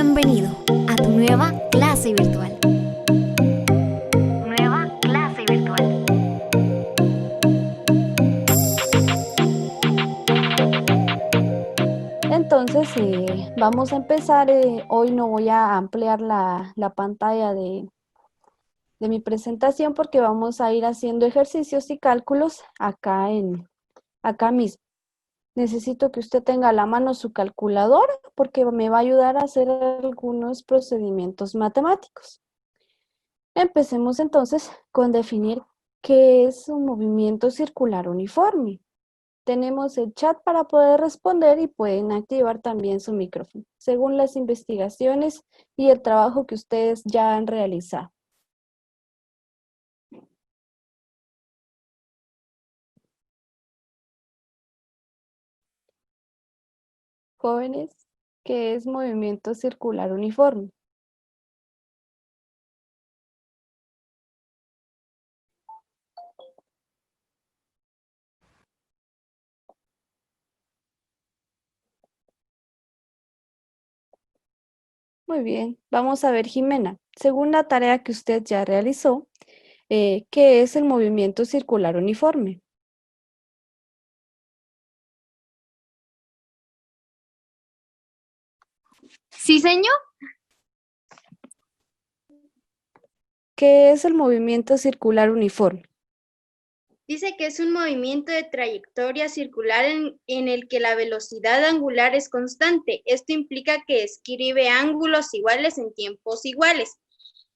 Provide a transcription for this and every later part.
Bienvenido a tu nueva clase virtual. Nueva clase virtual. Entonces, vamos a empezar. Hoy no voy a ampliar la pantalla de mi presentación porque vamos a ir haciendo ejercicios y cálculos acá mismo. Necesito que usted tenga a la mano su calculadora porque me va a ayudar a hacer algunos procedimientos matemáticos. Empecemos entonces con definir qué es un movimiento circular uniforme. Tenemos el chat para poder responder y pueden activar también su micrófono, según las investigaciones y el trabajo que ustedes ya han realizado. Jóvenes, ¿qué es movimiento circular uniforme? Muy bien, vamos a ver, Jimena, según la tarea que usted ya realizó, ¿qué es el movimiento circular uniforme? Sí, señor. ¿Qué es el movimiento circular uniforme? Dice que es un movimiento de trayectoria circular en el que la velocidad angular es constante. Esto implica que escribe ángulos iguales en tiempos iguales.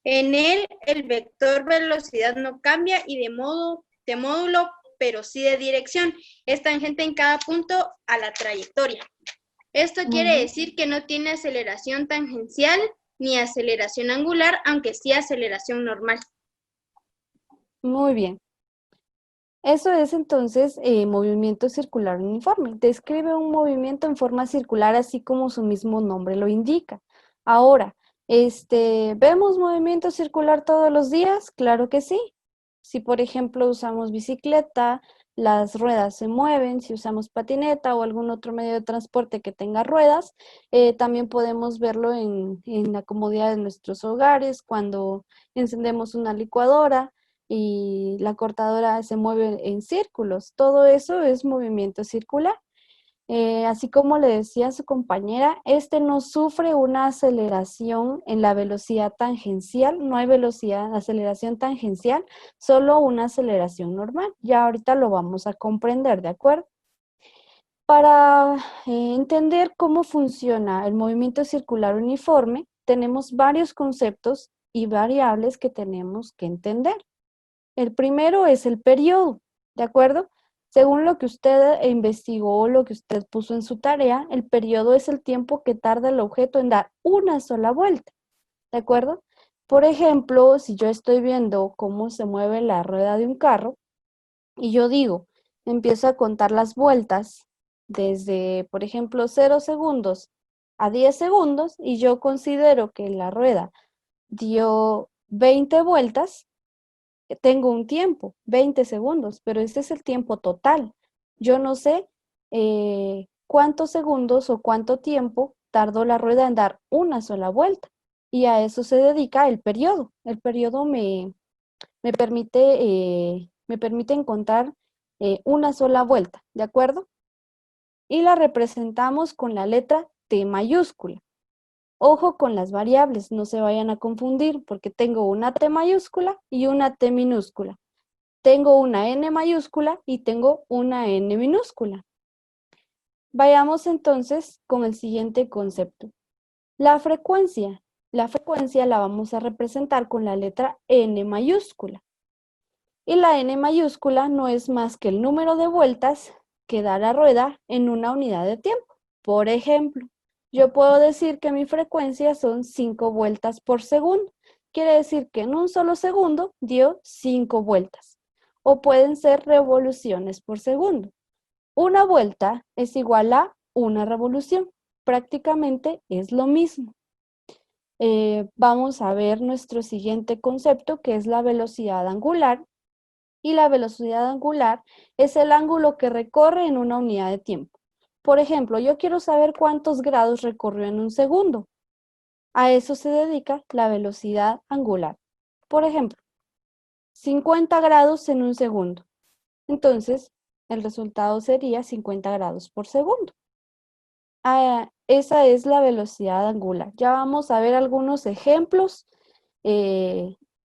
En él, el vector velocidad no cambia y de módulo, pero sí de dirección. Es tangente en cada punto a la trayectoria. Esto quiere Ujú. decir que no tiene aceleración tangencial ni aceleración angular, aunque sí aceleración normal. Muy bien. Eso es entonces movimiento circular uniforme. Describe un movimiento en forma circular así como su mismo nombre lo indica. Ahora, ¿vemos movimiento circular todos los días? Claro que sí. Si por ejemplo usamos bicicleta, las ruedas se mueven. Si usamos patineta o algún otro medio de transporte que tenga ruedas, también podemos verlo en la comodidad de nuestros hogares, cuando encendemos una licuadora y la cortadora se mueve en círculos. Todo eso es movimiento circular. Así como le decía a su compañera, este no sufre una aceleración en la velocidad tangencial, no hay aceleración tangencial, solo una aceleración normal. Ya ahorita lo vamos a comprender, ¿de acuerdo? Para entender cómo funciona el movimiento circular uniforme, tenemos varios conceptos y variables que tenemos que entender. El primero es el periodo, ¿de acuerdo? Según lo que usted investigó o lo que usted puso en su tarea, el periodo es el tiempo que tarda el objeto en dar una sola vuelta, ¿de acuerdo? Por ejemplo, si yo estoy viendo cómo se mueve la rueda de un carro y yo digo, empiezo a contar las vueltas desde, por ejemplo, 0 segundos a 10 segundos y yo considero que la rueda dio 20 vueltas, tengo un tiempo, 20 segundos, pero ese es el tiempo total. Yo no sé cuántos segundos o cuánto tiempo tardó la rueda en dar una sola vuelta. Y a eso se dedica el periodo. El periodo me permite encontrar una sola vuelta, ¿de acuerdo? Y la representamos con la letra T mayúscula. Ojo con las variables, no se vayan a confundir porque tengo una T mayúscula y una T minúscula. Tengo una N mayúscula y tengo una N minúscula. Vayamos entonces con el siguiente concepto. La frecuencia. La frecuencia la vamos a representar con la letra N mayúscula. Y la N mayúscula no es más que el número de vueltas que da la rueda en una unidad de tiempo. Por ejemplo, yo puedo decir que mi frecuencia son 5 vueltas por segundo. Quiere decir que en un solo segundo dio 5 vueltas. O pueden ser revoluciones por segundo. Una vuelta es igual a una revolución. Prácticamente es lo mismo. Vamos a ver nuestro siguiente concepto, que es la velocidad angular. Y la velocidad angular es el ángulo que recorre en una unidad de tiempo. Por ejemplo, yo quiero saber cuántos grados recorrió en un segundo. A eso se dedica la velocidad angular. Por ejemplo, 50 grados en un segundo. Entonces, el resultado sería 50 grados por segundo. Esa es la velocidad angular. Ya vamos a ver algunos ejemplos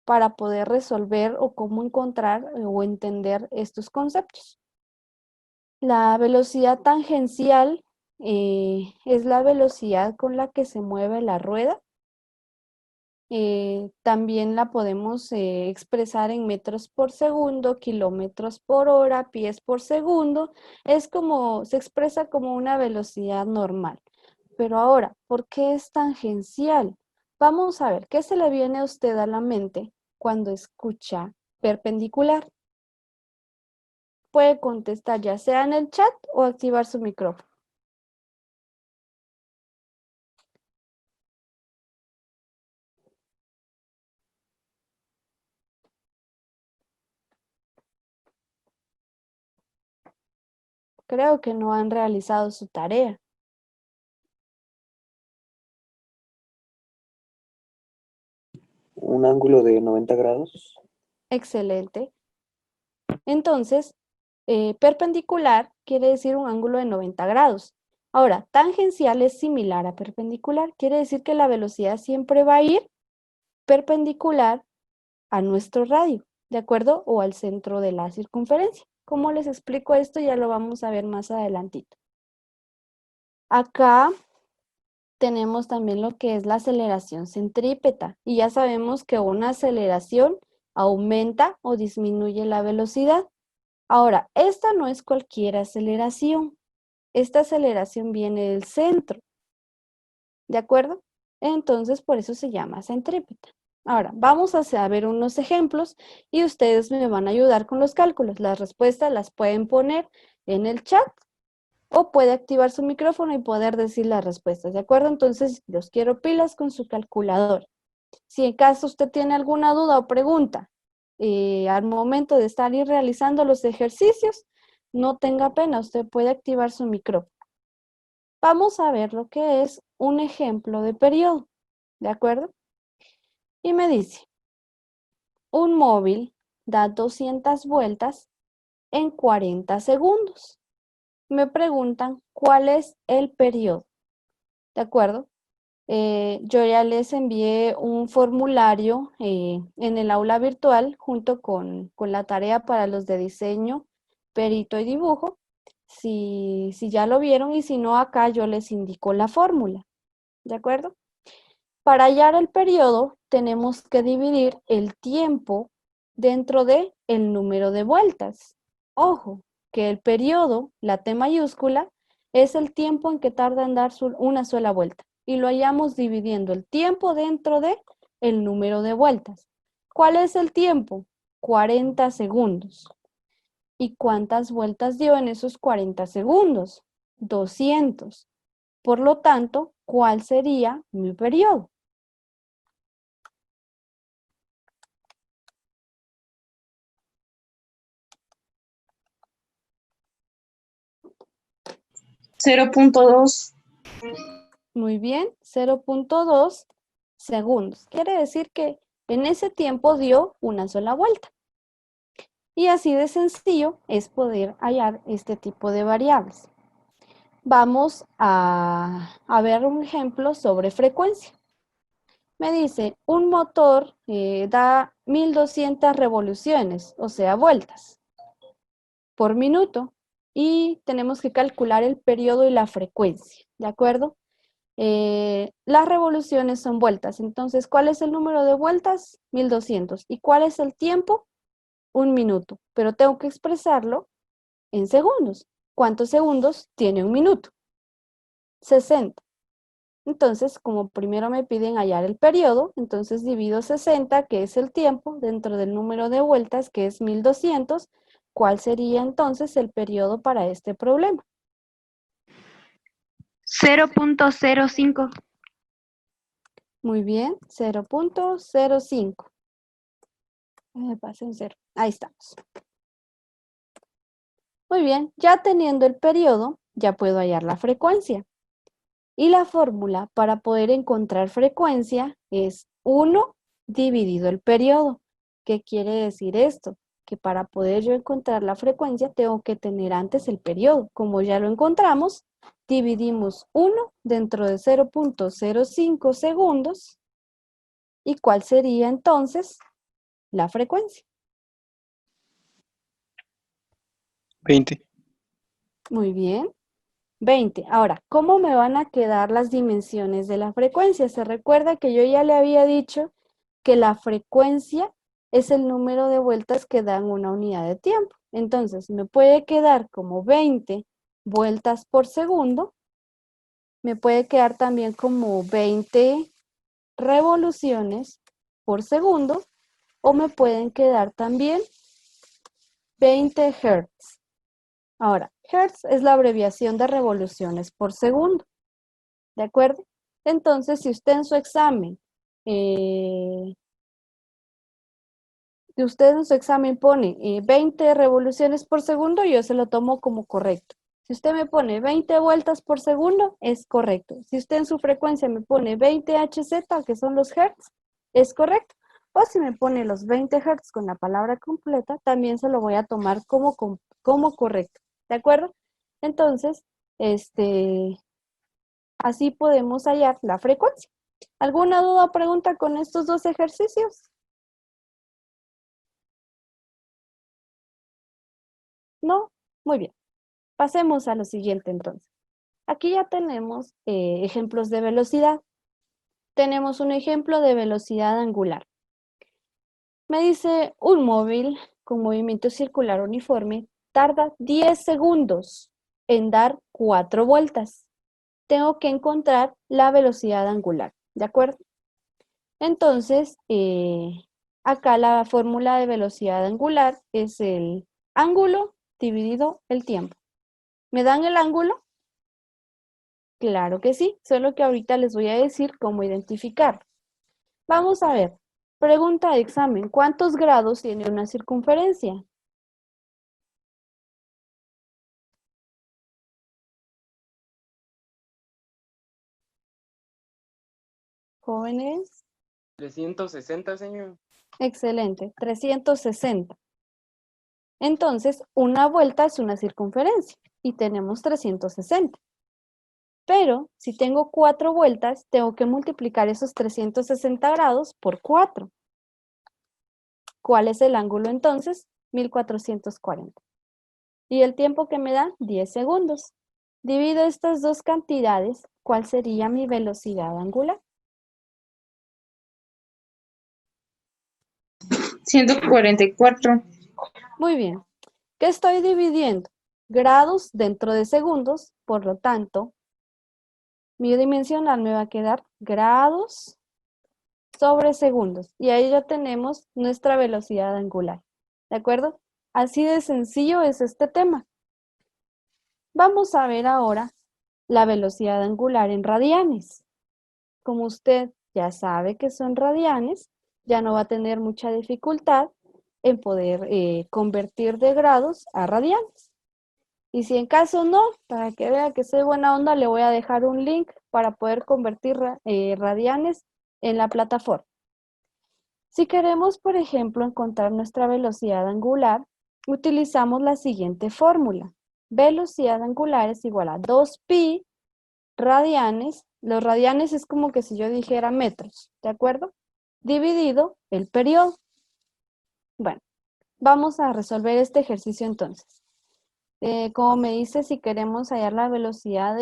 para poder resolver o cómo encontrar o entender estos conceptos. La velocidad tangencial es la velocidad con la que se mueve la rueda. También la podemos expresar en metros por segundo, kilómetros por hora, pies por segundo. Es como, se expresa como una velocidad normal. Pero ahora, ¿por qué es tangencial? Vamos a ver, ¿qué se le viene a usted a la mente cuando escucha perpendicular? Puede contestar ya sea en el chat o activar su micrófono. Creo que no han realizado su tarea. Un ángulo de 90 grados. Excelente. Entonces, perpendicular quiere decir un ángulo de 90 grados. Ahora, tangencial es similar a perpendicular. Quiere decir que la velocidad siempre va a ir perpendicular a nuestro radio, ¿de acuerdo? O al centro de la circunferencia. ¿Cómo les explico esto? Ya lo vamos a ver más adelantito. Acá tenemos también lo que es la aceleración centrípeta y ya sabemos que una aceleración aumenta o disminuye la velocidad. Ahora, esta no es cualquier aceleración. Esta aceleración viene del centro, ¿de acuerdo? Entonces, por eso se llama centrípeta. Ahora, vamos a ver unos ejemplos y ustedes me van a ayudar con los cálculos. Las respuestas las pueden poner en el chat o puede activar su micrófono y poder decir las respuestas, ¿de acuerdo? Entonces, los quiero pilas con su calculador. Si en caso usted tiene alguna duda o pregunta al momento de estar realizando los ejercicios, no tenga pena, usted puede activar su micrófono. Vamos a ver lo que es un ejemplo de periodo, ¿de acuerdo? Y me dice, un móvil da 200 vueltas en 40 segundos. Me preguntan cuál es el periodo, ¿de acuerdo? Yo ya les envié un formulario en el aula virtual junto con la tarea para los de diseño, perito y dibujo. Si ya lo vieron y si no, acá yo les indico la fórmula, ¿de acuerdo? Para hallar el periodo tenemos que dividir el tiempo dentro de el número de vueltas. Ojo, que el periodo, la T mayúscula, es el tiempo en que tarda en dar una sola vuelta. Y lo hallamos dividiendo el tiempo dentro de el número de vueltas. ¿Cuál es el tiempo? 40 segundos. ¿Y cuántas vueltas dio en esos 40 segundos? 200. Por lo tanto, ¿cuál sería mi periodo? ¿0.2? Muy bien, 0.2 segundos. Quiere decir que en ese tiempo dio una sola vuelta. Y así de sencillo es poder hallar este tipo de variables. Vamos a ver un ejemplo sobre frecuencia. Me dice, un motor da 1200 revoluciones, o sea, vueltas por minuto, y tenemos que calcular el periodo y la frecuencia, ¿de acuerdo? Las revoluciones son vueltas, entonces, ¿cuál es el número de vueltas? 1200. ¿Y cuál es el tiempo? Un minuto, pero tengo que expresarlo en segundos. ¿Cuántos segundos tiene un minuto? 60. Entonces, como primero me piden hallar el periodo, entonces divido 60, que es el tiempo, dentro del número de vueltas, que es 1200. ¿Cuál sería entonces el periodo para este problema? 0.05. Muy bien, 0.05. Me pasé un 0. Ahí estamos. Muy bien, ya teniendo el periodo, ya puedo hallar la frecuencia. Y la fórmula para poder encontrar frecuencia es 1 dividido el periodo. ¿Qué quiere decir esto? Que para poder yo encontrar la frecuencia tengo que tener antes el periodo. Como ya lo encontramos, dividimos 1 dentro de 0.05 segundos. ¿Y cuál sería entonces la frecuencia? 20. Muy bien. 20. Ahora, ¿cómo me van a quedar las dimensiones de la frecuencia? Se recuerda que yo ya le había dicho que la frecuencia es el número de vueltas que dan una unidad de tiempo. Entonces, me puede quedar como 20 vueltas por segundo. Me puede quedar también como 20 revoluciones por segundo. O me pueden quedar también 20 Hz. Ahora, Hertz es la abreviación de revoluciones por segundo, ¿de acuerdo? Entonces, si usted en su examen, pone 20 revoluciones por segundo, yo se lo tomo como correcto. Si usted me pone 20 vueltas por segundo, es correcto. Si usted en su frecuencia me pone 20 Hz, que son los Hertz, es correcto. O si me pone los 20 Hz con la palabra completa, también se lo voy a tomar como correcto. ¿De acuerdo? Entonces, así podemos hallar la frecuencia. ¿Alguna duda o pregunta con estos dos ejercicios? ¿No? Muy bien. Pasemos a lo siguiente entonces. Aquí ya tenemos ejemplos de velocidad. Tenemos un ejemplo de velocidad angular. Me dice un móvil con movimiento circular uniforme tarda 10 segundos en dar 4 vueltas. Tengo que encontrar la velocidad angular, ¿de acuerdo? Entonces, acá la fórmula de velocidad angular es el ángulo dividido el tiempo. ¿Me dan el ángulo? Claro que sí, solo que ahorita les voy a decir cómo identificar. Vamos a ver, pregunta de examen, ¿cuántos grados tiene una circunferencia? Jóvenes, 360, señor. excelente, 360. Entonces, una vuelta es una circunferencia y tenemos 360. Pero si tengo 4 vueltas, tengo que multiplicar esos 360 grados por 4. ¿Cuál es el ángulo entonces? 1440. Y el tiempo que me da, 10 segundos. Divido estas dos cantidades, ¿cuál sería mi velocidad angular? 144. Muy bien. ¿Qué estoy dividiendo? Grados dentro de segundos, por lo tanto, mi dimensional me va a quedar grados sobre segundos. Y ahí ya tenemos nuestra velocidad angular. ¿De acuerdo? Así de sencillo es este tema. Vamos a ver ahora la velocidad angular en radianes. Como usted ya sabe que son radianes, ya no va a tener mucha dificultad en poder convertir de grados a radianes. Y si en caso no, para que vea que soy buena onda, le voy a dejar un link para poder convertir radianes en la plataforma. Si queremos, por ejemplo, encontrar nuestra velocidad angular, utilizamos la siguiente fórmula. Velocidad angular es igual a 2pi radianes. Los radianes es como que si yo dijera metros, ¿de acuerdo? Dividido el periodo. Bueno, vamos a resolver este ejercicio entonces. Como me dice, si queremos hallar la velocidad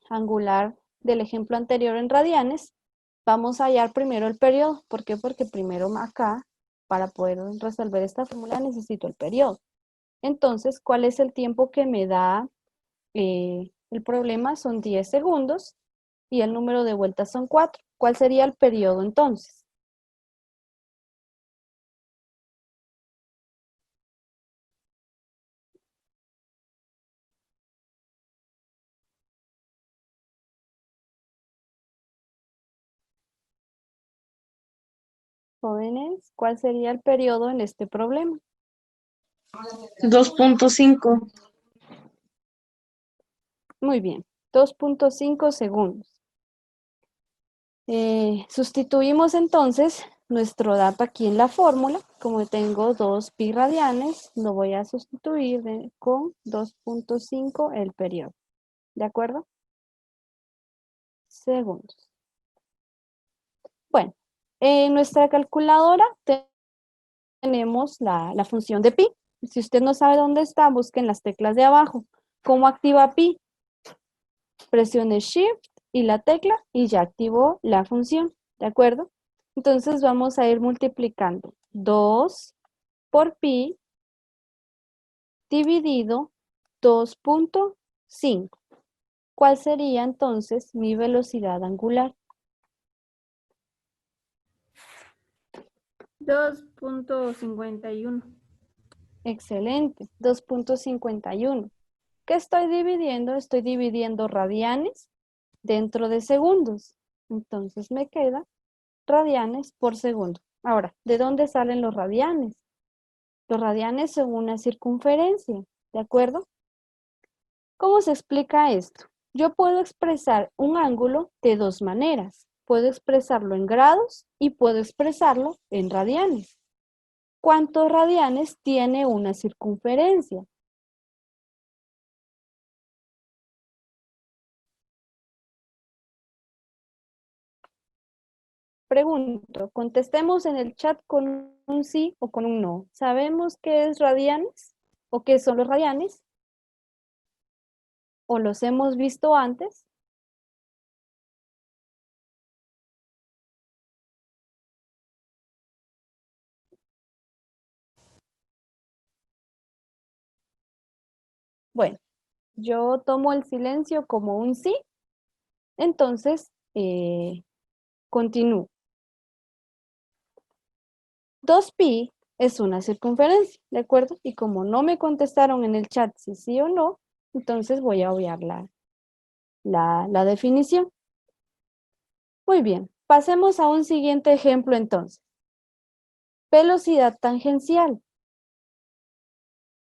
angular del ejemplo anterior en radianes, vamos a hallar primero el periodo. ¿Por qué? Porque primero acá, para poder resolver esta fórmula, necesito el periodo. Entonces, ¿cuál es el tiempo que me da el problema? Son 10 segundos y el número de vueltas son 4. ¿Cuál sería el periodo entonces? Jóvenes, ¿cuál sería el periodo en este problema? 2.5. Muy bien, 2.5 segundos. Sustituimos entonces nuestro dato aquí en la fórmula. Como tengo 2 pi radianes, lo voy a sustituir con 2.5 el periodo. ¿De acuerdo? Segundos. Bueno, en nuestra calculadora tenemos la función de pi. Si usted no sabe dónde está, busquen las teclas de abajo. ¿Cómo activa pi? Presione Shift y la tecla y ya activó la función, ¿de acuerdo? Entonces vamos a ir multiplicando 2 por pi dividido 2.5. ¿Cuál sería entonces mi velocidad angular? 2.51. Excelente, 2.51. ¿Qué estoy dividiendo? Estoy dividiendo radianes dentro de segundos. Entonces me queda radianes por segundo. Ahora, ¿de dónde salen los radianes? Los radianes son una circunferencia, ¿de acuerdo? ¿Cómo se explica esto? Yo puedo expresar un ángulo de dos maneras. Puedo expresarlo en grados y puedo expresarlo en radianes. ¿Cuántos radianes tiene una circunferencia? Pregunto, contestemos en el chat con un sí o con un no. ¿Sabemos qué es radianes? ¿O qué son los radianes? ¿O los hemos visto antes? Bueno, yo tomo el silencio como un sí, entonces continúo. 2pi es una circunferencia, ¿de acuerdo? Y como no me contestaron en el chat si sí o no, entonces voy a obviar la definición. Muy bien, pasemos a un siguiente ejemplo entonces. Velocidad tangencial.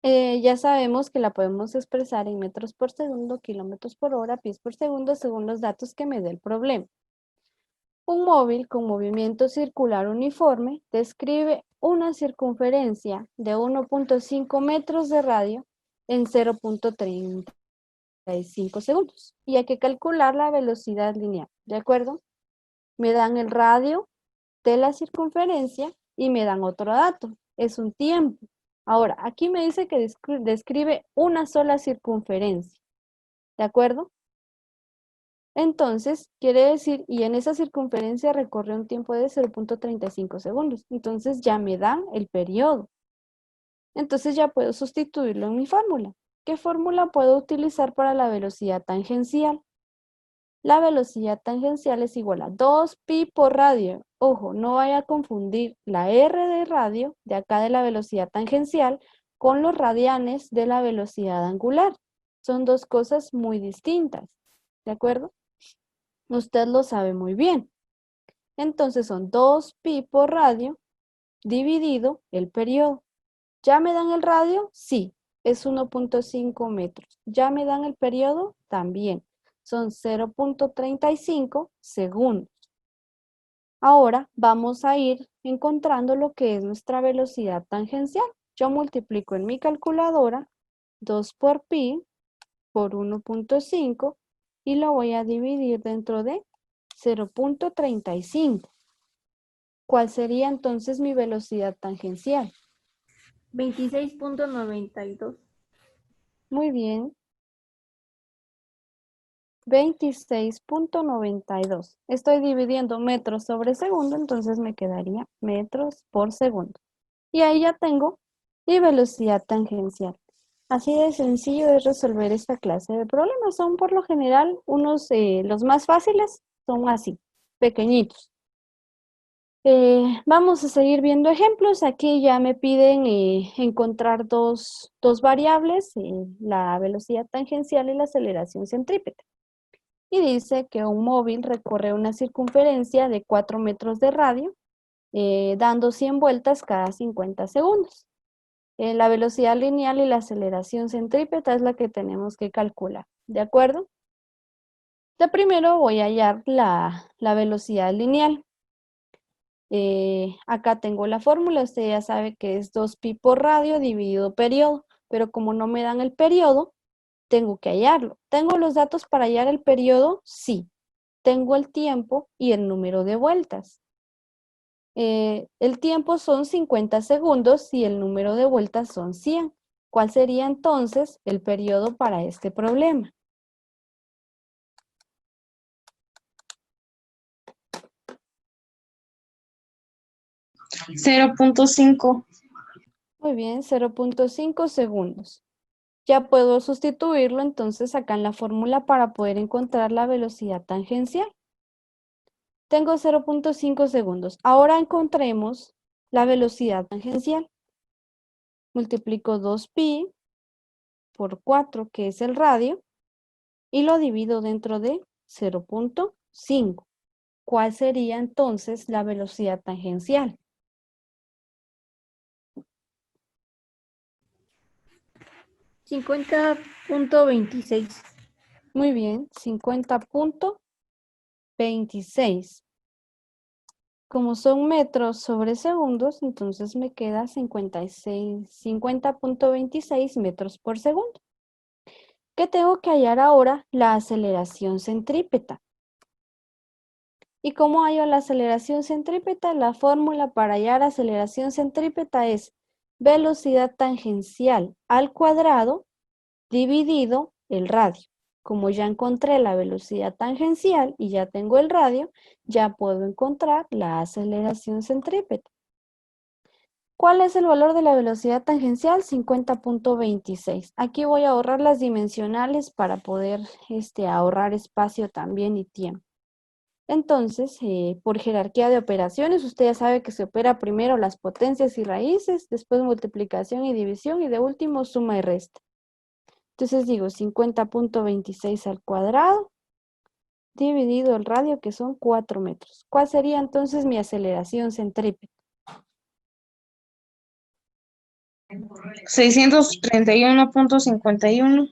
Ya sabemos que la podemos expresar en metros por segundo, kilómetros por hora, pies por segundo, según los datos que me dé el problema. Un móvil con movimiento circular uniforme describe una circunferencia de 1.5 metros de radio en 0.35 segundos. Y hay que calcular la velocidad lineal, ¿de acuerdo? Me dan el radio de la circunferencia y me dan otro dato, es un tiempo. Ahora, aquí me dice que describe una sola circunferencia, ¿de acuerdo? Entonces, quiere decir, y en esa circunferencia recorre un tiempo de 0.35 segundos. Entonces ya me dan el periodo. Entonces ya puedo sustituirlo en mi fórmula. ¿Qué fórmula puedo utilizar para la velocidad tangencial? La velocidad tangencial es igual a 2pi por radio. Ojo, no vaya a confundir la r de radio, de acá de la velocidad tangencial, con los radianes de la velocidad angular. Son dos cosas muy distintas, ¿de acuerdo? Usted lo sabe muy bien. Entonces son 2pi por radio dividido el periodo. ¿Ya me dan el radio? Sí, es 1.5 metros. ¿Ya me dan el periodo? También. Son 0.35 segundos. Ahora vamos a ir encontrando lo que es nuestra velocidad tangencial. Yo multiplico en mi calculadora 2 por pi por 1.5 y lo voy a dividir dentro de 0.35. ¿Cuál sería entonces mi velocidad tangencial? 26.92. Muy bien. 26.92. Estoy dividiendo metros sobre segundo, entonces me quedaría metros por segundo. Y ahí ya tengo mi velocidad tangencial. Así de sencillo es resolver esta clase de problemas. Son por lo general los más fáciles, son así, pequeñitos. Vamos a seguir viendo ejemplos. Aquí ya me piden encontrar dos variables, la velocidad tangencial y la aceleración centrípeta. Y dice que un móvil recorre una circunferencia de 4 metros de radio, dando 100 vueltas cada 50 segundos. La velocidad lineal y la aceleración centrípeta es la que tenemos que calcular, ¿de acuerdo? De primero voy a hallar la velocidad lineal. Acá tengo la fórmula, usted ya sabe que es 2pi por radio dividido periodo, pero como no me dan el periodo, tengo que hallarlo. ¿Tengo los datos para hallar el periodo? Sí. Tengo el tiempo y el número de vueltas. El tiempo son 50 segundos y el número de vueltas son 100. ¿Cuál sería entonces el periodo para este problema? Cero punto cinco. Muy bien, 0.5 segundos. Ya puedo sustituirlo entonces acá en la fórmula para poder encontrar la velocidad tangencial. Tengo 0.5 segundos. Ahora encontremos la velocidad tangencial. Multiplico 2pi por 4, que es el radio, y lo divido dentro de 0.5. ¿Cuál sería entonces la velocidad tangencial? $50.26. Muy bien, 50.26. Como son metros sobre segundos, entonces me queda 50.26 metros por segundo. ¿Qué tengo que hallar ahora? La aceleración centrípeta. ¿Y cómo hallo la aceleración centrípeta? La fórmula para hallar aceleración centrípeta es velocidad tangencial al cuadrado dividido el radio. Como ya encontré la velocidad tangencial y ya tengo el radio, ya puedo encontrar la aceleración centrípeta. ¿Cuál es el valor de la velocidad tangencial? 50.26. Aquí voy a ahorrar las dimensionales para poder ahorrar espacio también y tiempo. Entonces, por jerarquía de operaciones, usted ya sabe que se opera primero las potencias y raíces, después multiplicación y división y de último suma y resta. Entonces digo 50.26 al cuadrado dividido el radio, que son 4 metros. ¿Cuál sería entonces mi aceleración centrípeta? 631.51.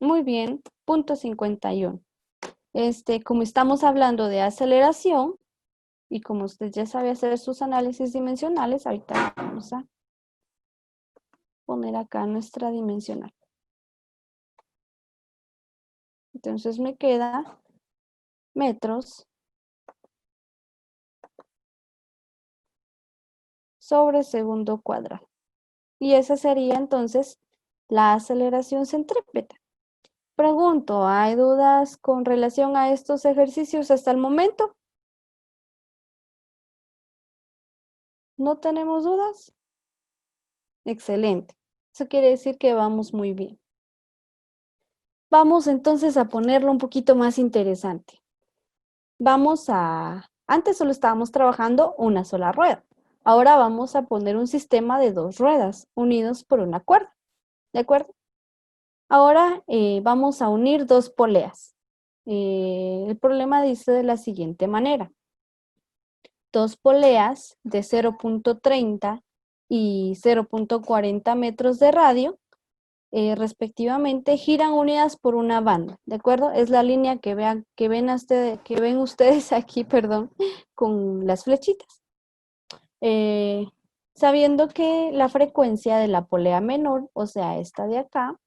Muy bien, punto 51. Como estamos hablando de aceleración, y como usted ya sabe hacer sus análisis dimensionales, ahorita vamos a poner acá nuestra dimensional. Entonces me queda metros sobre segundo cuadrado. Y esa sería entonces la aceleración centrípeta. Pregunto, ¿hay dudas con relación a estos ejercicios hasta el momento? ¿No tenemos dudas? Excelente. Eso quiere decir que vamos muy bien. Vamos entonces a ponerlo un poquito más interesante. Antes solo estábamos trabajando una sola rueda. Ahora vamos a poner un sistema de 2 ruedas unidos por una cuerda. ¿De acuerdo? Ahora vamos a unir 2 poleas. El problema dice de la siguiente manera. 2 poleas de 0.30 y 0.40 metros de radio, respectivamente, giran unidas por una banda, ¿de acuerdo? Es la línea que ven ustedes aquí, perdón, con las flechitas. Sabiendo que la frecuencia de la polea menor, o sea, esta de acá,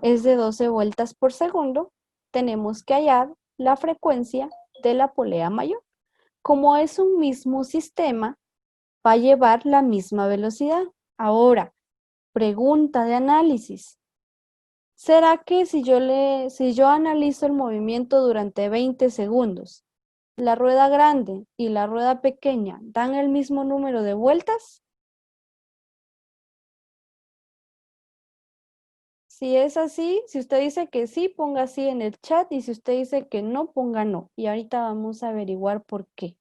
es de 12 vueltas por segundo, tenemos que hallar la frecuencia de la polea mayor. Como es un mismo sistema, va a llevar la misma velocidad. Ahora, pregunta de análisis. ¿Será que si yo analizo el movimiento durante 20 segundos, la rueda grande y la rueda pequeña dan el mismo número de vueltas? Si es así, si usted dice que sí, ponga sí en el chat, y si usted dice que no, ponga no. Y ahorita vamos a averiguar por qué.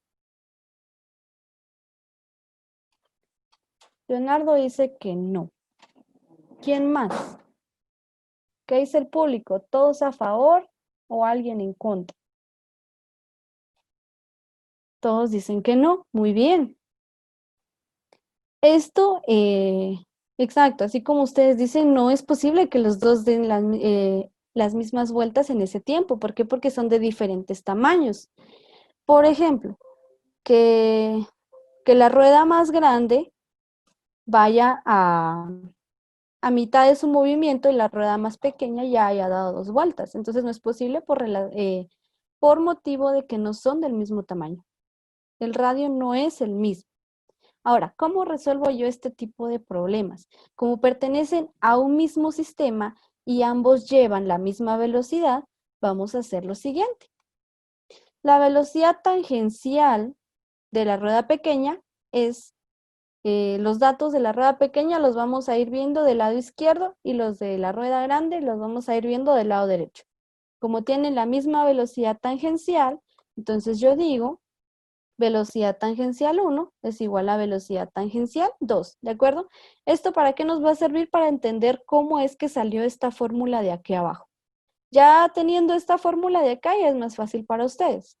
Leonardo dice que no. ¿Quién más? ¿Qué dice el público? ¿Todos a favor o alguien en contra? Todos dicen que no. Muy bien. Esto, exacto, así como ustedes dicen, no es posible que los dos den las mismas vueltas en ese tiempo. ¿Por qué? Porque son de diferentes tamaños. Por ejemplo, que la rueda más grande vaya a mitad de su movimiento y la rueda más pequeña ya haya dado 2 vueltas. Entonces no es posible por motivo de que no son del mismo tamaño. El radio no es el mismo. Ahora, ¿cómo resuelvo yo este tipo de problemas? Como pertenecen a un mismo sistema y ambos llevan la misma velocidad, vamos a hacer lo siguiente. La velocidad tangencial de la rueda pequeña es, los datos de la rueda pequeña los vamos a ir viendo del lado izquierdo y los de la rueda grande los vamos a ir viendo del lado derecho. Como tienen la misma velocidad tangencial, entonces yo digo velocidad tangencial 1 es igual a velocidad tangencial 2, ¿de acuerdo? ¿Esto para qué nos va a servir? Para entender cómo es que salió esta fórmula de aquí abajo. Ya teniendo esta fórmula de acá ya es más fácil para ustedes,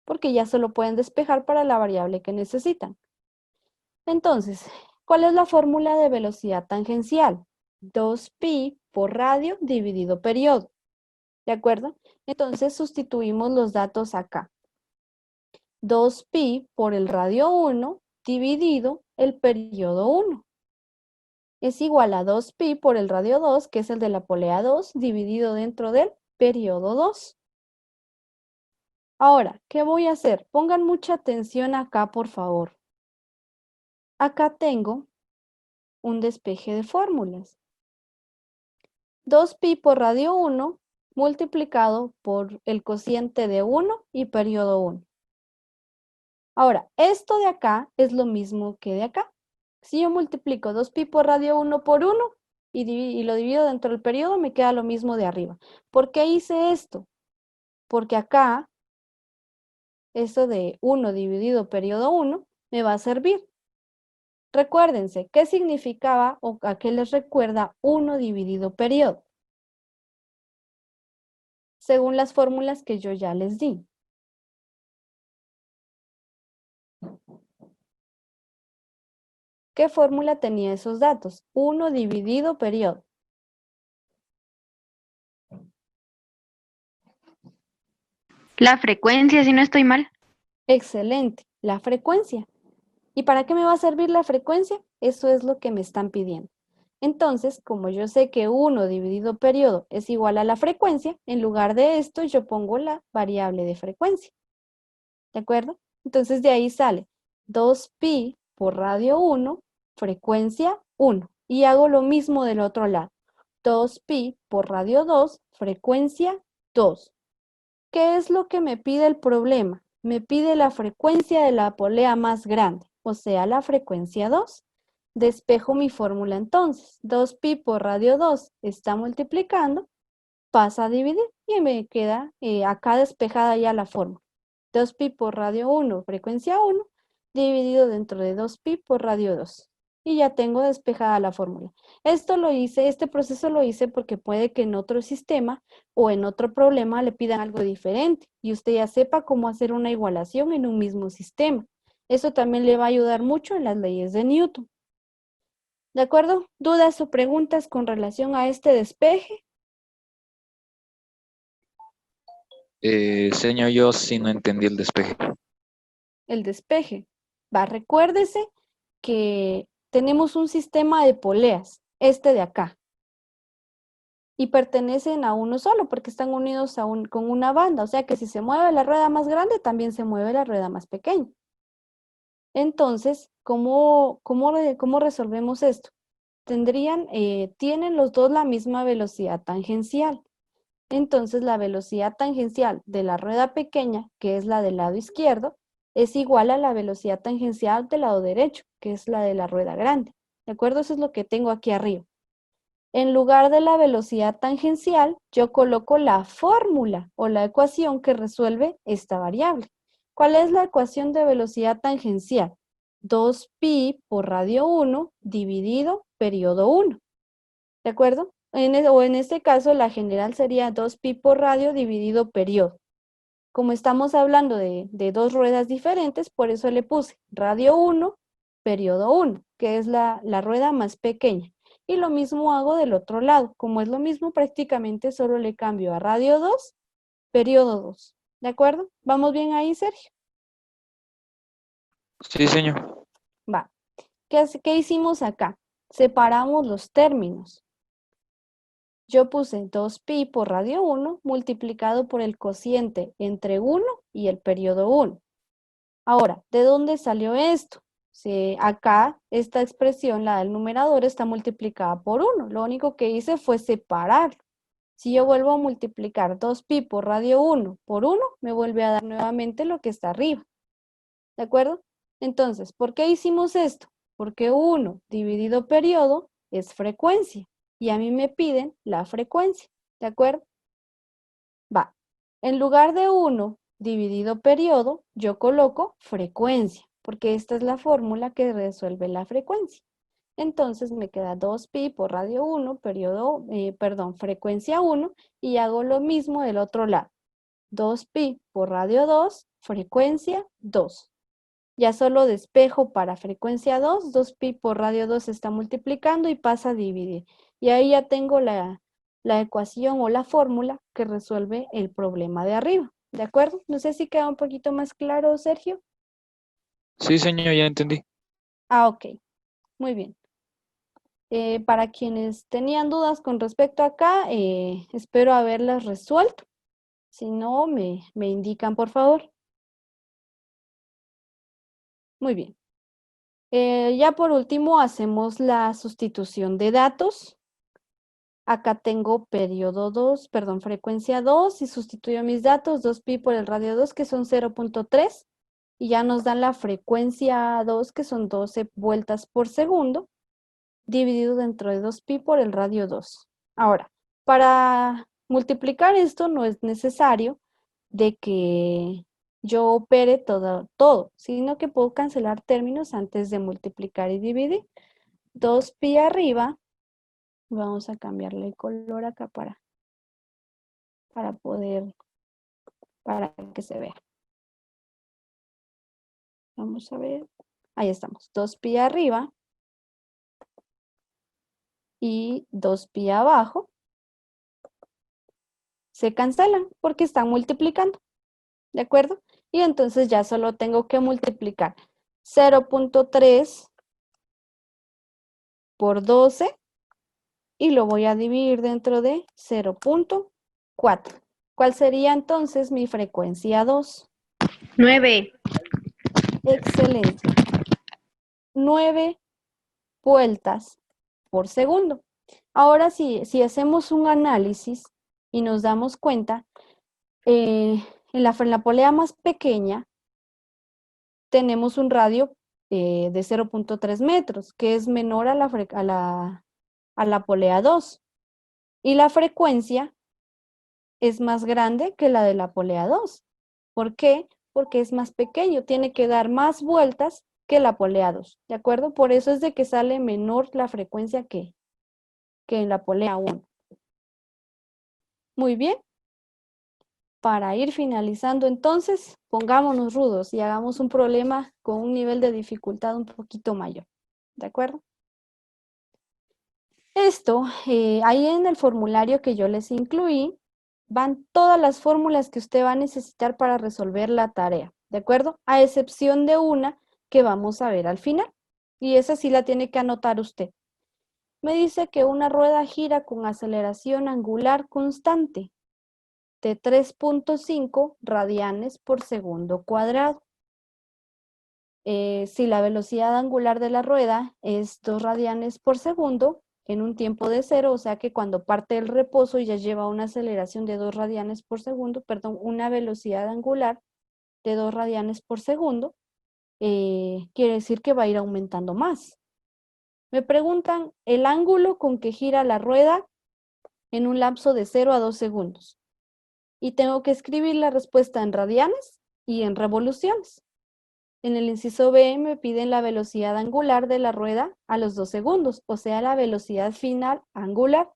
porque ya solo pueden despejar para la variable que necesitan. Entonces, ¿cuál es la fórmula de velocidad tangencial? 2pi por radio dividido periodo, ¿de acuerdo? Entonces sustituimos los datos acá. 2pi por el radio 1 dividido el periodo 1. Es igual a 2pi por el radio 2, que es el de la polea 2, dividido dentro del periodo 2. Ahora, ¿qué voy a hacer? Pongan mucha atención acá, por favor. Acá tengo un despeje de fórmulas. 2pi por radio 1 multiplicado por el cociente de 1 y periodo 1. Ahora, esto de acá es lo mismo que de acá. Si yo multiplico 2pi por radio 1 por 1 y lo divido dentro del periodo, me queda lo mismo de arriba. ¿Por qué hice esto? Porque acá, eso de 1 dividido periodo 1, me va a servir. Recuérdense, ¿qué significaba o a qué les recuerda 1 dividido periodo? Según las fórmulas que yo ya les di. ¿Qué fórmula tenía esos datos? 1 dividido periodo. La frecuencia, si no estoy mal. Excelente, la frecuencia. ¿Y para qué me va a servir la frecuencia? Eso es lo que me están pidiendo. Entonces, como yo sé que 1 dividido periodo es igual a la frecuencia, en lugar de esto yo pongo la variable de frecuencia. ¿De acuerdo? Entonces de ahí sale 2pi por radio 1, frecuencia 1. Y hago lo mismo del otro lado. 2pi por radio 2, frecuencia 2. ¿Qué es lo que me pide el problema? Me pide la frecuencia de la polea más grande, o sea, la frecuencia 2. Despejo mi fórmula entonces. 2pi por radio 2 está multiplicando, pasa a dividir y me queda acá despejada ya la fórmula. 2pi por radio 1, frecuencia 1, dividido dentro de 2pi por radio 2. Y ya tengo despejada la fórmula. Este proceso lo hice porque puede que en otro sistema o en otro problema le pidan algo diferente y usted ya sepa cómo hacer una igualación en un mismo sistema. Eso también le va a ayudar mucho en las leyes de Newton. ¿De acuerdo? ¿Dudas o preguntas con relación a este despeje? Señor, yo sí no entendí el despeje. El despeje. Recuérdese que tenemos un sistema de poleas, este de acá, y pertenecen a uno solo porque están unidos con una banda, o sea que si se mueve la rueda más grande, también se mueve la rueda más pequeña. Entonces, ¿cómo resolvemos esto? Tienen los dos la misma velocidad tangencial. Entonces, la velocidad tangencial de la rueda pequeña, que es la del lado izquierdo, es igual a la velocidad tangencial del lado derecho, que es la de la rueda grande. ¿De acuerdo? Eso es lo que tengo aquí arriba. En lugar de la velocidad tangencial, yo coloco la fórmula o la ecuación que resuelve esta variable. ¿Cuál es la ecuación de velocidad tangencial? 2pi por radio 1 dividido periodo 1. ¿De acuerdo? En este caso, la general sería 2pi por radio dividido periodo. Como estamos hablando de dos ruedas diferentes, por eso le puse radio 1, periodo 1, que es la rueda más pequeña. Y lo mismo hago del otro lado. Como es lo mismo, prácticamente solo le cambio a radio 2, periodo 2. ¿De acuerdo? ¿Vamos bien ahí, Sergio? Sí, señor. Va. ¿Qué hicimos acá? Separamos los términos. Yo puse 2pi por radio 1 multiplicado por el cociente entre 1 y el periodo 1. Ahora, ¿de dónde salió esto? Si acá esta expresión, la del numerador, está multiplicada por 1. Lo único que hice fue separarlo. Si yo vuelvo a multiplicar 2pi por radio 1 por 1, me vuelve a dar nuevamente lo que está arriba. ¿De acuerdo? Entonces, ¿por qué hicimos esto? Porque 1 dividido periodo es frecuencia. Y a mí me piden la frecuencia. ¿De acuerdo? Va. En lugar de 1 dividido periodo, yo coloco frecuencia, porque esta es la fórmula que resuelve la frecuencia. Entonces me queda 2pi por radio 1, frecuencia 1, y hago lo mismo del otro lado. 2pi por radio 2, frecuencia 2. Ya solo despejo para frecuencia 2, 2pi por radio 2 se está multiplicando y pasa a dividir. Y ahí ya tengo la ecuación o la fórmula que resuelve el problema de arriba. ¿De acuerdo? No sé si queda un poquito más claro, Sergio. Sí, señor, ya entendí. Ah, ok. Muy bien. Para quienes tenían dudas con respecto acá, espero haberlas resuelto. Si no, me indican, por favor. Muy bien. Ya por último, hacemos la sustitución de datos. Acá tengo frecuencia 2 y sustituyo mis datos, 2pi por el radio 2, que son 0.3, y ya nos dan la frecuencia 2, que son 12 vueltas por segundo, dividido dentro de 2pi por el radio 2. Ahora, para multiplicar esto no es necesario de que yo opere todo, sino que puedo cancelar términos antes de multiplicar y dividir. 2pi arriba, vamos a cambiarle el color acá para que se vea. Vamos a ver, ahí estamos, 2pi arriba y 2pi abajo se cancelan porque están multiplicando, ¿de acuerdo? Y entonces ya solo tengo que multiplicar 0.3 por 12 y lo voy a dividir dentro de 0.4. ¿Cuál sería entonces mi frecuencia 2? 9. Excelente. 9 vueltas por segundo. Ahora si hacemos un análisis y nos damos cuenta, en la polea más pequeña tenemos un radio de 0.3 metros, que es menor a la polea 2. Y la frecuencia es más grande que la de la polea 2. ¿Por qué? Porque es más pequeño, tiene que dar más vueltas que la polea 2, ¿de acuerdo? Por eso es de que sale menor la frecuencia que en la polea 1. Muy bien. Para ir finalizando entonces, pongámonos rudos y hagamos un problema con un nivel de dificultad un poquito mayor, ¿de acuerdo? Esto, ahí en el formulario que yo les incluí, van todas las fórmulas que usted va a necesitar para resolver la tarea, ¿de acuerdo? A excepción de una que vamos a ver al final, y esa sí la tiene que anotar usted. Me dice que una rueda gira con aceleración angular constante de 3.5 radianes por segundo cuadrado. Si la velocidad angular de la rueda es 2 radianes por segundo en un tiempo de 0, o sea que cuando parte el reposo ya lleva una aceleración de 2 radianes por segundo, una velocidad angular de 2 radianes por segundo, quiere decir que va a ir aumentando más. Me preguntan el ángulo con que gira la rueda en un lapso de 0 a 2 segundos. Y tengo que escribir la respuesta en radianes y en revoluciones. En el inciso B me piden la velocidad angular de la rueda a los 2 segundos, o sea, la velocidad final angular.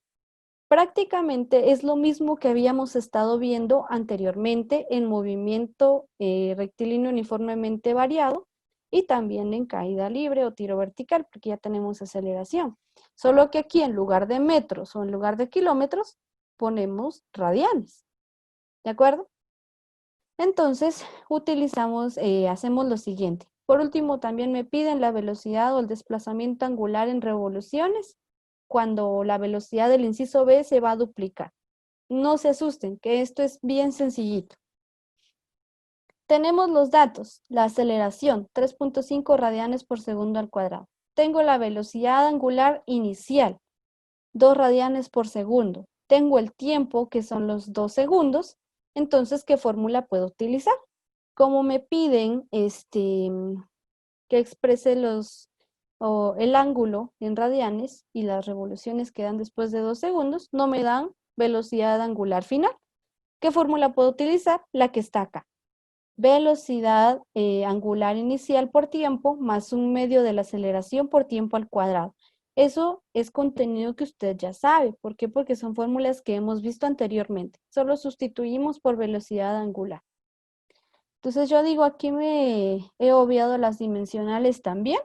Prácticamente es lo mismo que habíamos estado viendo anteriormente en movimiento rectilíneo uniformemente variado, y también en caída libre o tiro vertical, porque ya tenemos aceleración. Solo que aquí en lugar de metros o en lugar de kilómetros, ponemos radianes. ¿De acuerdo? Entonces, hacemos lo siguiente. Por último, también me piden la velocidad o el desplazamiento angular en revoluciones cuando la velocidad del inciso B se va a duplicar. No se asusten, que esto es bien sencillito. Tenemos los datos, la aceleración, 3.5 radianes por segundo al cuadrado. Tengo la velocidad angular inicial, 2 radianes por segundo. Tengo el tiempo, que son los 2 segundos. Entonces, ¿qué fórmula puedo utilizar? Como me piden que exprese el ángulo en radianes y las revoluciones que dan después de 2 segundos, no me dan velocidad angular final. ¿Qué fórmula puedo utilizar? La que está acá. Velocidad angular inicial por tiempo más 1/2 de la aceleración por tiempo al cuadrado. Eso es contenido que usted ya sabe. ¿Por qué? Porque son fórmulas que hemos visto anteriormente. Solo sustituimos por velocidad angular. Entonces yo digo, aquí me he obviado las dimensionales también.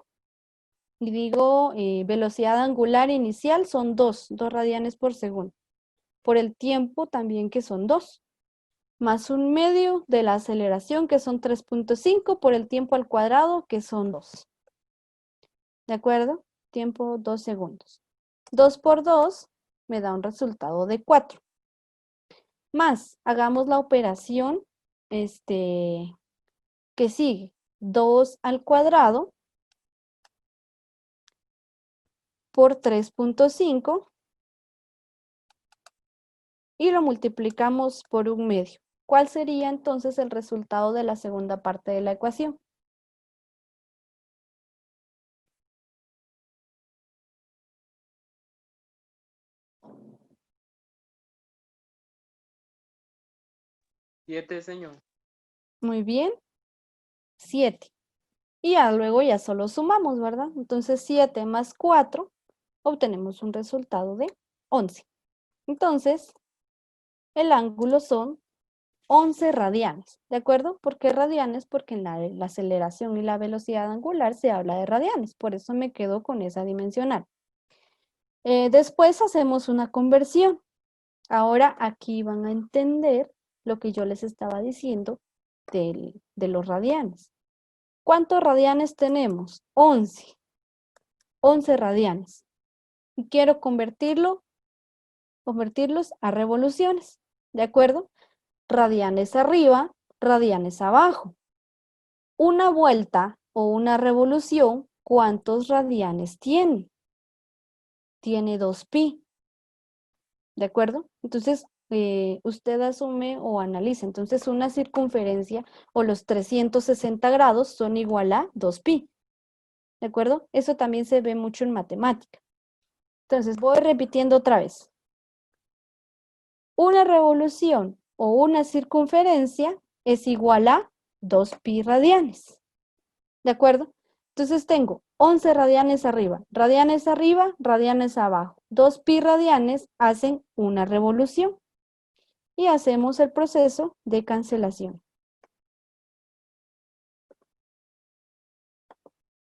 Y digo, velocidad angular inicial son 2 radianes por segundo. Por el tiempo también, que son 2. Más 1/2 de la aceleración, que son 3.5, por el tiempo al cuadrado, que son 2. ¿De acuerdo? Tiempo 2 segundos. 2 por 2 me da un resultado de 4. Más, hagamos la operación que sigue. 2 al cuadrado por 3.5 y lo multiplicamos por 1/2. ¿Cuál sería entonces el resultado de la segunda parte de la ecuación? Siete, señor. Muy bien, 7. Y ya luego ya solo sumamos, ¿verdad? Entonces 7 más 4, obtenemos un resultado de 11. Entonces, el ángulo son 11 radianes, ¿de acuerdo? ¿Por qué radianes? Porque en la aceleración y la velocidad angular se habla de radianes, por eso me quedo con esa dimensional. Después hacemos una conversión. Ahora aquí van a entender lo que yo les estaba diciendo de los radianes. ¿Cuántos radianes tenemos? 11. 11 radianes. Y quiero convertirlos a revoluciones, ¿de acuerdo? Radianes arriba, radianes abajo. Una vuelta o una revolución, ¿cuántos radianes tiene? Tiene 2pi, ¿de acuerdo? Entonces, usted asume o analiza. Entonces, una circunferencia o los 360 grados son igual a 2pi, ¿de acuerdo? Eso también se ve mucho en matemática. Entonces, voy repitiendo otra vez. Una revolución o una circunferencia es igual a 2pi radianes. ¿De acuerdo? Entonces tengo 11 radianes arriba, radianes abajo. 2pi radianes hacen una revolución. Y hacemos el proceso de cancelación.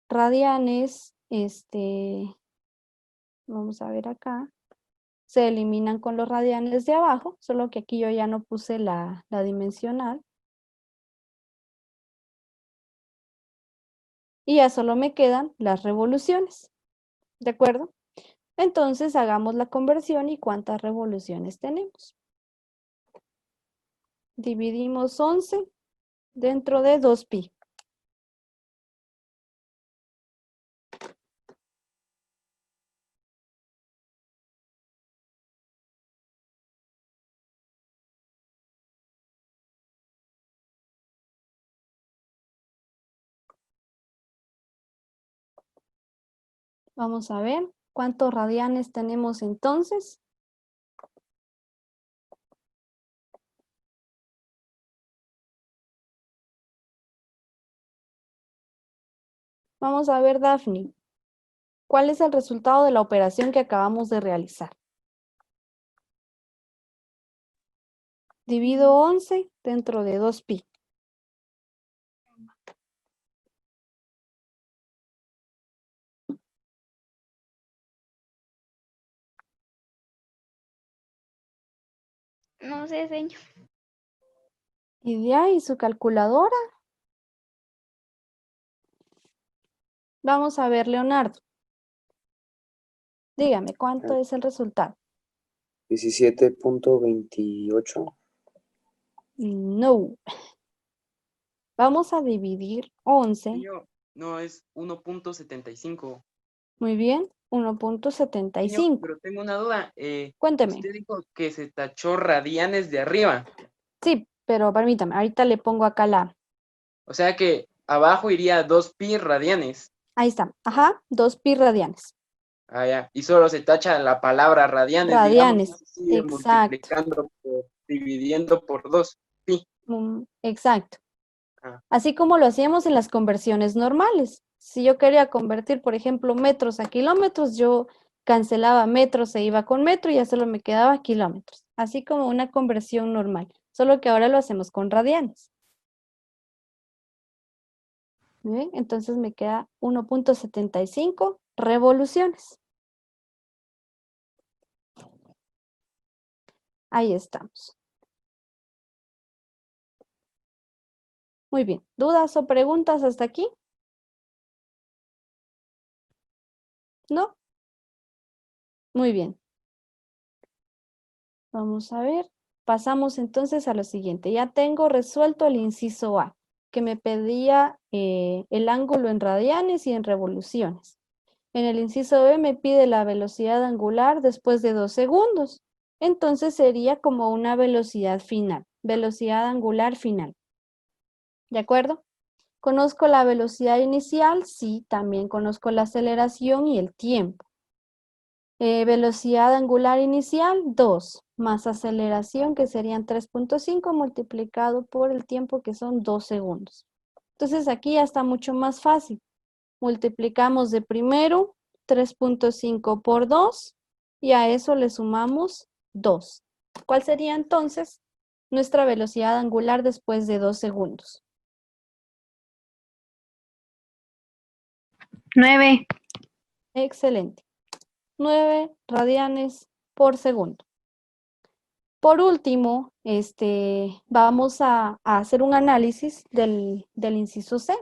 Radianes, vamos a ver acá, se eliminan con los radianes de abajo, solo que aquí yo ya no puse la dimensional. Y ya solo me quedan las revoluciones, ¿de acuerdo? Entonces hagamos la conversión y cuántas revoluciones tenemos. Dividimos 11 dentro de 2pi. Vamos a ver cuántos radianes tenemos entonces. Vamos a ver, Daphne, ¿cuál es el resultado de la operación que acabamos de realizar? Divido 11 dentro de 2pi. No sé, señor. Y de ahí su calculadora. Vamos a ver, Leonardo. Dígame, ¿cuánto es el resultado? 17.28. No. Vamos a dividir 11. Señor, no, es 1.75. Muy bien, Señor, 1.75. pero tengo una duda. Cuénteme. Usted dijo que se tachó radianes de arriba. Sí, pero permítame, ahorita le pongo acá la... O sea que abajo iría 2pi radianes. Ahí está. Ajá, 2 pi radianes. Ah, ya. Y solo se tacha la palabra radianes, digamos, no Radianes, se sigue exacto. dividiendo por 2pi. Exacto. Ah. Así como lo hacíamos en las conversiones normales. Si yo quería convertir, por ejemplo, metros a kilómetros, yo cancelaba metros e iba con metro y ya solo me quedaba kilómetros. Así como una conversión normal. Solo que ahora lo hacemos con radianes. Bien, entonces me queda 1.75 revoluciones. Ahí estamos. Muy bien. ¿Dudas o preguntas hasta aquí? ¿No? Muy bien. Vamos a ver. Pasamos entonces a lo siguiente. Ya tengo resuelto el inciso A, que me pedía el ángulo en radianes y en revoluciones. En el inciso B me pide la velocidad angular después de 2 segundos. Entonces sería como una velocidad final, velocidad angular final. ¿De acuerdo? ¿Conozco la velocidad inicial? Sí, también conozco la aceleración y el tiempo. Velocidad angular inicial, 2, más aceleración, que serían 3.5 multiplicado por el tiempo, que son 2 segundos. Entonces aquí ya está mucho más fácil. Multiplicamos de primero 3.5 por 2 y a eso le sumamos 2. ¿Cuál sería entonces nuestra velocidad angular después de 2 segundos? 9. Excelente. 9 radianes por segundo. Por último, vamos a hacer un análisis del inciso C.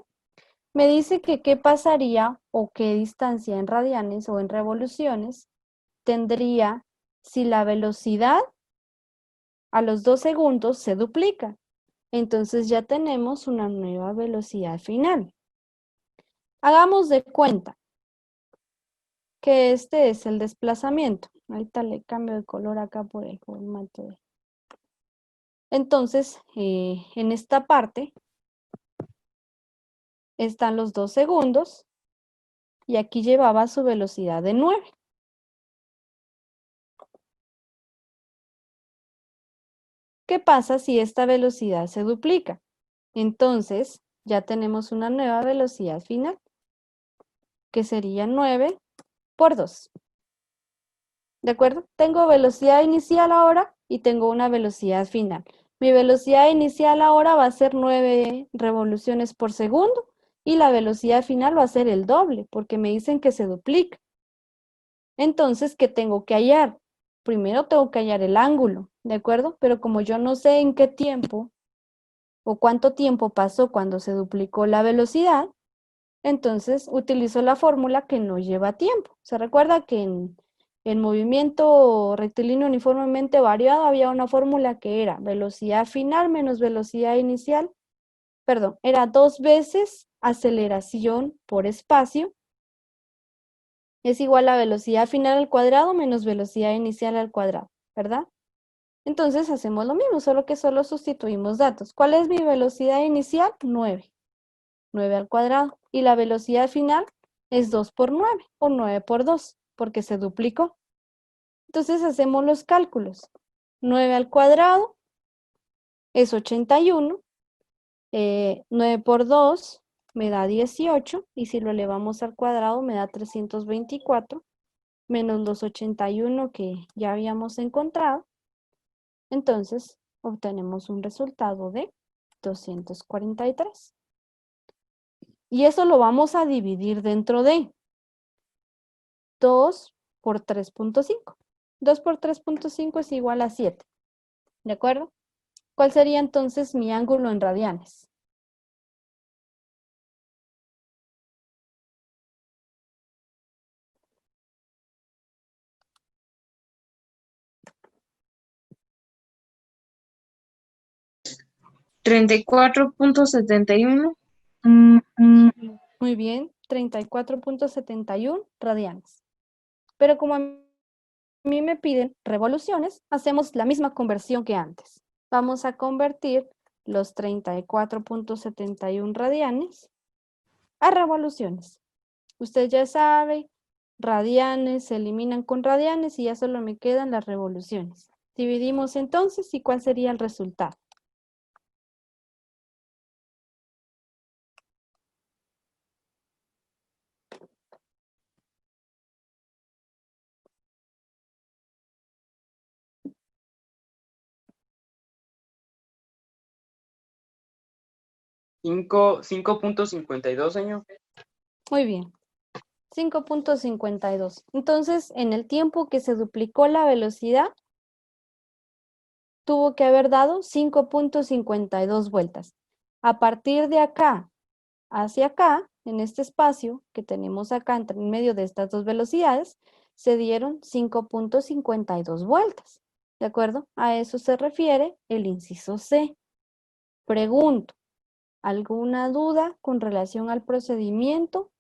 Me dice que qué pasaría o qué distancia en radianes o en revoluciones tendría si la velocidad a los 2 segundos se duplica. Entonces ya tenemos una nueva velocidad final. Hagamos de cuenta que este es el desplazamiento. Ahorita le cambio de color acá por el formato. Entonces, en esta parte están los 2 segundos y aquí llevaba su velocidad de 9. ¿Qué pasa si esta velocidad se duplica? Entonces, ya tenemos una nueva velocidad final, que sería 9 por 2. ¿De acuerdo? Tengo velocidad inicial ahora y tengo una velocidad final. Mi velocidad inicial ahora va a ser 9 revoluciones por segundo y la velocidad final va a ser el doble, porque me dicen que se duplica. Entonces, ¿qué tengo que hallar? Primero tengo que hallar el ángulo, ¿de acuerdo? Pero como yo no sé en qué tiempo o cuánto tiempo pasó cuando se duplicó la velocidad, entonces utilizo la fórmula que no lleva tiempo. Se recuerda que en movimiento rectilíneo uniformemente variado había una fórmula que era velocidad final menos velocidad inicial, perdón, era 2 veces aceleración por espacio es igual a velocidad final al cuadrado menos velocidad inicial al cuadrado, ¿verdad? Entonces hacemos lo mismo, solo que solo sustituimos datos. ¿Cuál es mi velocidad inicial? 9. 9 al cuadrado. Y la velocidad final es 2 por 9 o 9 por 2, porque se duplicó. Entonces hacemos los cálculos. 9 al cuadrado es 81. 9 por 2 me da 18. Y si lo elevamos al cuadrado me da 324. Menos los 81 que ya habíamos encontrado. Entonces, obtenemos un resultado de 243. Y eso lo vamos a dividir dentro de 2 por 3.5. 2 por 3.5 es igual a 7. ¿De acuerdo? ¿Cuál sería entonces mi ángulo en radianes? ¿34.71? Muy bien, 34.71 radianes. Pero como a mí me piden revoluciones, hacemos la misma conversión que antes. Vamos a convertir los 34.71 radianes a revoluciones. Usted ya sabe, radianes se eliminan con radianes y ya solo me quedan las revoluciones. Dividimos entonces, ¿y cuál sería el resultado? Cinco punto 52, señor. Muy bien. 5.52. Entonces, en el tiempo que se duplicó la velocidad, tuvo que haber dado 5.52 vueltas. A partir de acá hacia acá, en este espacio que tenemos acá entre en medio de estas dos velocidades, se dieron 5.52 vueltas. ¿De acuerdo? A eso se refiere el inciso C. Pregunto, ¿alguna duda con relación al procedimiento?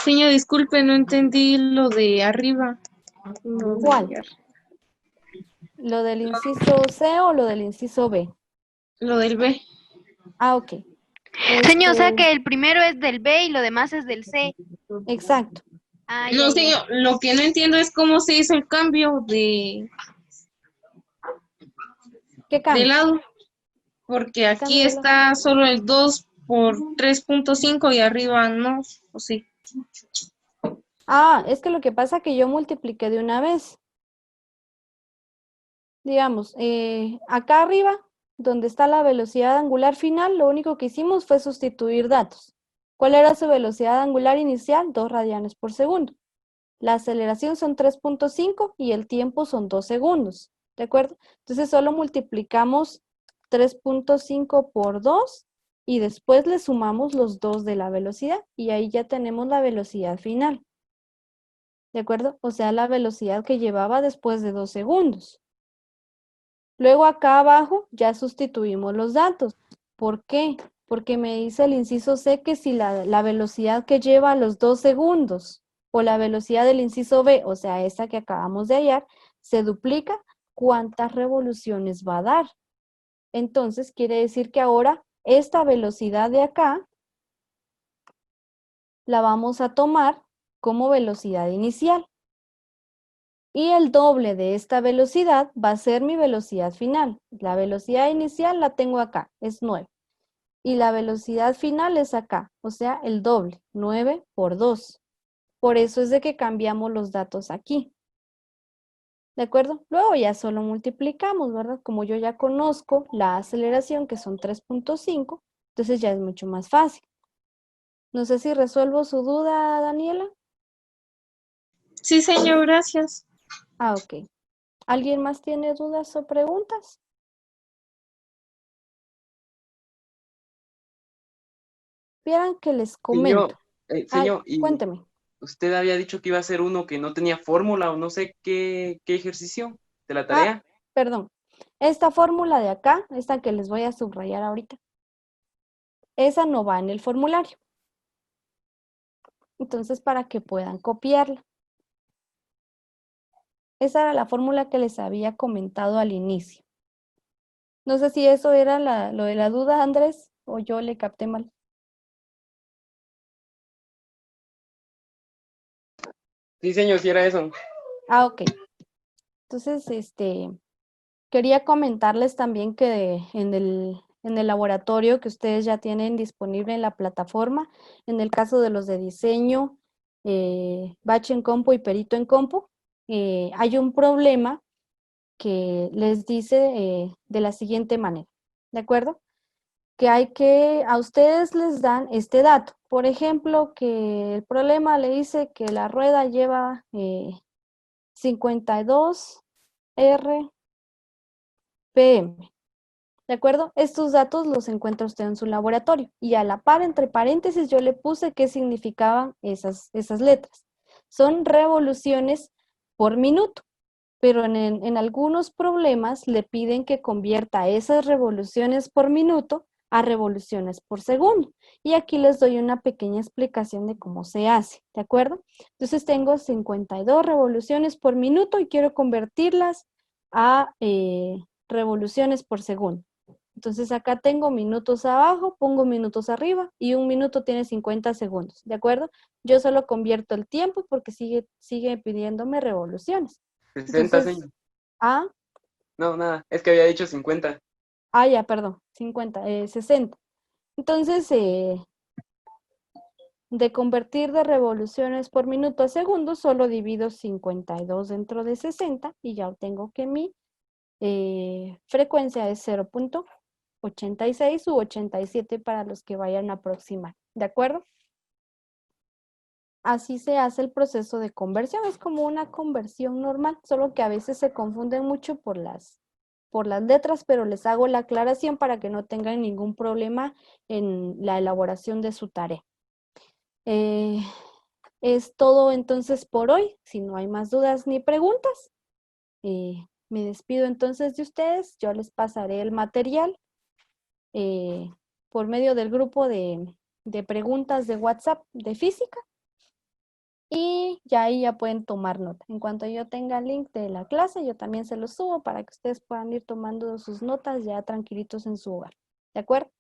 Señor, disculpe, no entendí lo de arriba. ¿Cuál? ¿Lo del inciso C o lo del inciso B? Lo del B. Ah, ok. Señor, o sea Este, que el primero es del B y lo demás es del C. exacto. Ah, No, ya, ya. señor, lo que no entiendo es cómo se hizo el cambio ¿Qué de cambio? lado, porque ¿Qué aquí cambio de lado? está solo el 2 por 3.5 y arriba no, o sí. Ah, es que lo que pasa es que yo multipliqué de una vez. Digamos, acá arriba, donde está la velocidad angular final, lo único que hicimos fue sustituir datos. ¿Cuál era su velocidad angular inicial? 2 radianes por segundo. La aceleración son 3.5 y el tiempo son 2 segundos. ¿De acuerdo? Entonces solo multiplicamos 3.5 por 2 y después le sumamos los 2 de la velocidad y ahí ya tenemos la velocidad final. ¿De acuerdo? O sea, la velocidad que llevaba después de 2 segundos. Luego acá abajo ya sustituimos los datos. ¿Por qué? Porque me dice el inciso C que si la velocidad que lleva a los 2 segundos o la velocidad del inciso B, o sea, esta que acabamos de hallar, se duplica, ¿cuántas revoluciones va a dar? Entonces, quiere decir que ahora esta velocidad de acá la vamos a tomar como velocidad inicial. Y el doble de esta velocidad va a ser mi velocidad final. La velocidad inicial la tengo acá, es 9. Y la velocidad final es acá, o sea, el doble, 9 por 2. Por eso es de que cambiamos los datos aquí. ¿De acuerdo? Luego ya solo multiplicamos, ¿verdad? Como yo ya conozco la aceleración, que son 3.5, entonces ya es mucho más fácil. No sé si resuelvo su duda, Daniela. Sí, señor, gracias. Ah, ok. ¿Alguien más tiene dudas o preguntas? Vieran que les comento. Señor, y Cuénteme. usted había dicho que iba a ser uno que no tenía fórmula o no sé qué ejercicio de la Ah, tarea. perdón. Esta fórmula de acá, esta que les voy a subrayar ahorita, esa no va en el formulario. Entonces, para que puedan copiarla. Esa era la fórmula que les había comentado al inicio. No sé si eso era lo de la duda, Andrés, o yo le capté mal. Sí, señor, si era eso. Ah, ok. Entonces, quería comentarles también que en el laboratorio que ustedes ya tienen disponible en la plataforma, en el caso de los de diseño, Batch en Compo y Perito en Compo, hay un problema que les dice de la siguiente manera, ¿de acuerdo? Que a ustedes les dan este dato. Por ejemplo, que el problema le dice que la rueda lleva 52 RPM. ¿De acuerdo? Estos datos los encuentra usted en su laboratorio. Y a la par, entre paréntesis, yo le puse qué significaban esas letras. Son revoluciones por minuto. Pero en algunos problemas le piden que convierta esas revoluciones por minuto a revoluciones por segundo. Y aquí les doy una pequeña explicación de cómo se hace, ¿de acuerdo? Entonces tengo 52 revoluciones por minuto y quiero convertirlas a revoluciones por segundo. Entonces acá tengo minutos abajo, pongo minutos arriba y un minuto tiene 50 segundos, ¿de acuerdo? Yo solo convierto el tiempo porque sigue pidiéndome revoluciones. 60, Entonces, señor. ¿ah? No, nada, es que había dicho 50. Ah, ya, perdón, 50, 60. Entonces, de convertir de revoluciones por minuto a segundos, solo divido 52 dentro de 60 y ya obtengo que mi frecuencia es 0.86 u 87 para los que vayan a aproximar, ¿de acuerdo? Así se hace el proceso de conversión, es como una conversión normal, solo que a veces se confunden mucho por las letras, pero les hago la aclaración para que no tengan ningún problema en la elaboración de su tarea. Es todo entonces por hoy, si no hay más dudas ni preguntas. Me despido entonces de ustedes, yo les pasaré el material por medio del grupo de preguntas de WhatsApp de física. Y ya ahí ya pueden tomar nota. En cuanto yo tenga el link de la clase, yo también se los subo para que ustedes puedan ir tomando sus notas ya tranquilitos en su hogar. ¿De acuerdo?